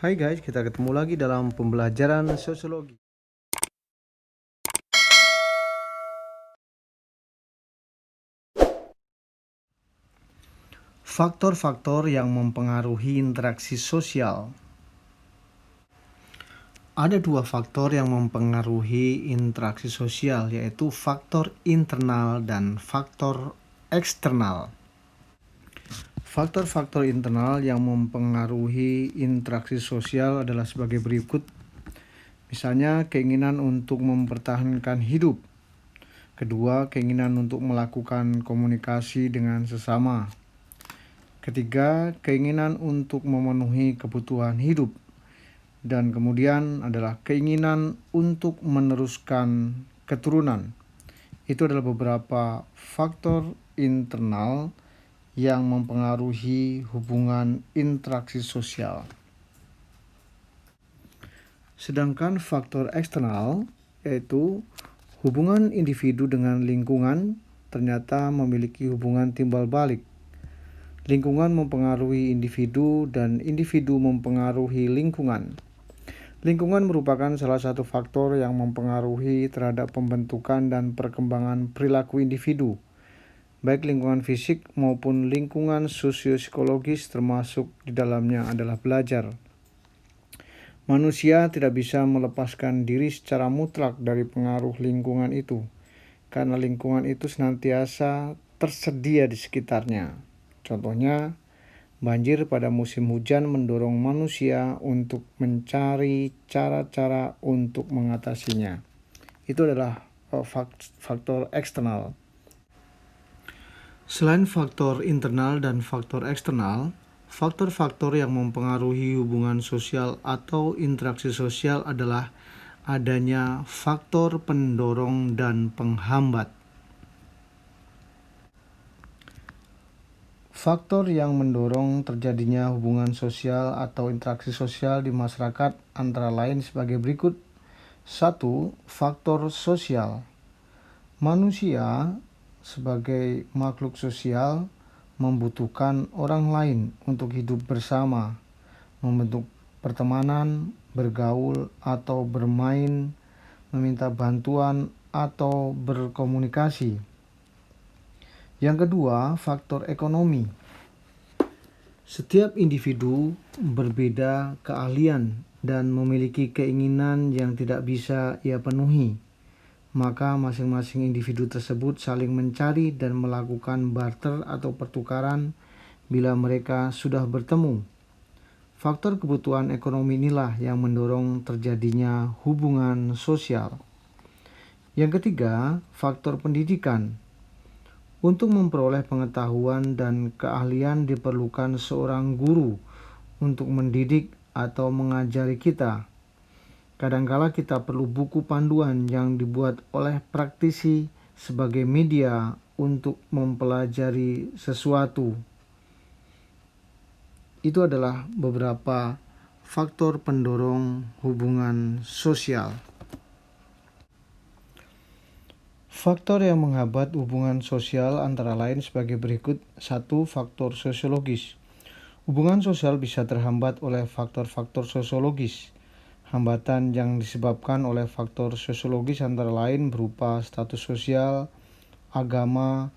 Hai guys, kita ketemu lagi dalam pembelajaran sosiologi. Faktor-faktor yang mempengaruhi interaksi sosial. Ada dua faktor yang mempengaruhi interaksi sosial, yaitu faktor internal dan faktor eksternal. Faktor-faktor internal yang mempengaruhi interaksi sosial adalah sebagai berikut. Misalnya, keinginan untuk mempertahankan hidup. Kedua, keinginan untuk melakukan komunikasi dengan sesama. Ketiga, keinginan untuk memenuhi kebutuhan hidup. Dan kemudian adalah keinginan untuk meneruskan keturunan. Itu adalah beberapa faktor internal yang mempengaruhi hubungan interaksi sosial. Sedangkan faktor eksternal, yaitu hubungan individu dengan lingkungan, ternyata memiliki hubungan timbal balik. Lingkungan mempengaruhi individu dan individu mempengaruhi lingkungan. Lingkungan merupakan salah satu faktor yang mempengaruhi terhadap pembentukan dan perkembangan perilaku individu, baik lingkungan fisik maupun lingkungan sosio-psikologis, termasuk di dalamnya adalah belajar. Manusia tidak bisa melepaskan diri secara mutlak dari pengaruh lingkungan itu, karena lingkungan itu senantiasa tersedia di sekitarnya. Contohnya, banjir pada musim hujan mendorong manusia untuk mencari cara-cara untuk mengatasinya. Itu adalah faktor eksternal. Selain faktor internal dan faktor eksternal, faktor-faktor yang mempengaruhi hubungan sosial atau interaksi sosial adalah adanya faktor pendorong dan penghambat. Faktor yang mendorong terjadinya hubungan sosial atau interaksi sosial di masyarakat antara lain sebagai berikut. 1. Faktor sosial. Manusia sebagai makhluk sosial membutuhkan orang lain untuk hidup bersama, membentuk pertemanan, bergaul atau bermain, meminta bantuan atau berkomunikasi. Yang kedua, faktor ekonomi. Setiap individu berbeda keahlian dan memiliki keinginan yang tidak bisa ia penuhi. Maka masing-masing individu tersebut saling mencari dan melakukan barter atau pertukaran bila mereka sudah bertemu. Faktor kebutuhan ekonomi inilah yang mendorong terjadinya hubungan sosial. Yang ketiga, faktor pendidikan. Untuk memperoleh pengetahuan dan keahlian diperlukan seorang guru untuk mendidik atau mengajari kita. Kadangkala kita perlu buku panduan yang dibuat oleh praktisi sebagai media untuk mempelajari sesuatu. Itu adalah beberapa faktor pendorong hubungan sosial. Faktor yang menghambat hubungan sosial antara lain sebagai berikut. 1. Faktor sosiologis. Hubungan sosial bisa terhambat oleh faktor-faktor sosiologis. Hambatan yang disebabkan oleh faktor sosiologis antara lain berupa status sosial, agama,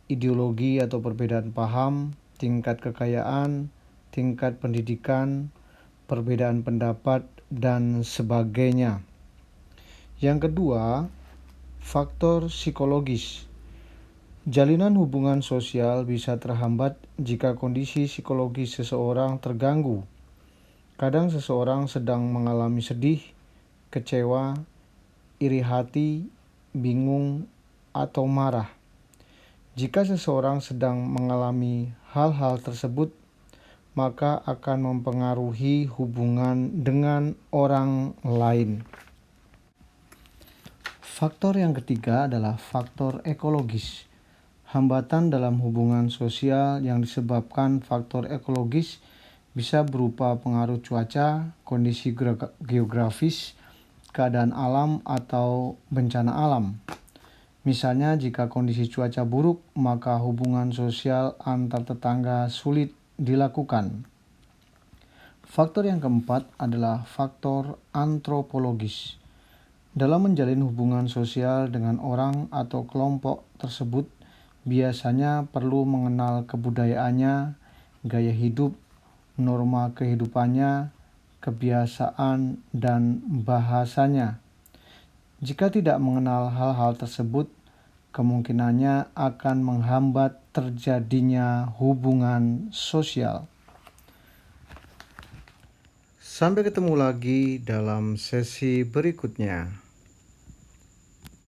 ideologi atau perbedaan paham, tingkat kekayaan, tingkat pendidikan, perbedaan pendapat, dan sebagainya. Yang kedua, faktor psikologis. Jalinan hubungan sosial bisa terhambat jika kondisi psikologis seseorang terganggu. Kadang seseorang sedang mengalami sedih, kecewa, iri hati, bingung, atau marah. Jika seseorang sedang mengalami hal-hal tersebut, maka akan mempengaruhi hubungan dengan orang lain. Faktor yang ketiga adalah faktor ekologis. Hambatan dalam hubungan sosial yang disebabkan faktor ekologis bisa berupa pengaruh cuaca, kondisi geografis, keadaan alam, atau bencana alam. Misalnya, jika kondisi cuaca buruk, maka hubungan sosial antar tetangga sulit dilakukan. Faktor yang keempat adalah faktor antropologis. Dalam menjalin hubungan sosial dengan orang atau kelompok tersebut, biasanya perlu mengenal kebudayaannya, gaya hidup, norma kehidupannya, kebiasaan, dan bahasanya. Jika tidak mengenal hal-hal tersebut, kemungkinannya akan menghambat terjadinya hubungan sosial. Sampai ketemu lagi dalam sesi berikutnya.